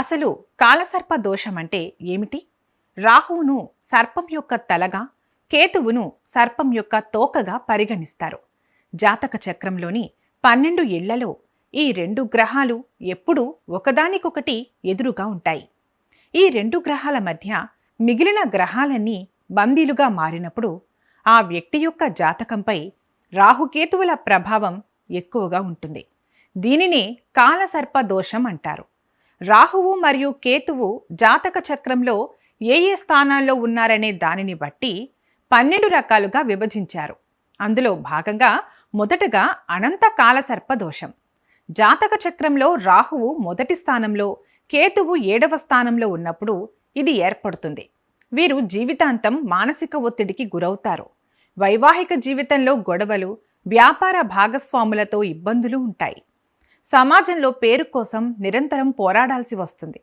అసలు కాలసర్ప దోషం అంటే ఏమిటి? రాహువును సర్పం యొక్క తలగా, కేతువును సర్పం యొక్క తోకగా పరిగణిస్తారు. జాతక చక్రంలోని 12 ఇళ్లలో ఈ 2 గ్రహాలు ఎప్పుడూ ఒకదానికొకటి ఎదురుగా ఉంటాయి. ఈ 2 గ్రహాల మధ్య మిగిలిన గ్రహాలన్నీ బందీలుగా మారినప్పుడు ఆ వ్యక్తి యొక్క జాతకంపై రాహుకేతువుల ప్రభావం ఎక్కువగా ఉంటుంది. దీనినే కాలసర్ప దోషం అంటారు. రాహువు మరియు కేతువు జాతక చక్రంలో ఏ ఏ స్థానాల్లో ఉన్నారనే దానిని బట్టి 12 రకాలుగా విభజించారు. అందులో భాగంగా మొదటగా అనంత కాలసర్ప దోషం. జాతక చక్రంలో రాహువు మొదటి స్థానంలో, కేతువు 7వ స్థానంలో ఉన్నప్పుడు ఇది ఏర్పడుతుంది. వీరు జీవితాంతం మానసిక ఒత్తిడికి గురవుతారు. వైవాహిక జీవితంలో గొడవలు, వ్యాపార భాగస్వాములతో ఇబ్బందులు ఉంటాయి. సమాజంలో పేరు కోసం నిరంతరం పోరాడాల్సి వస్తుంది.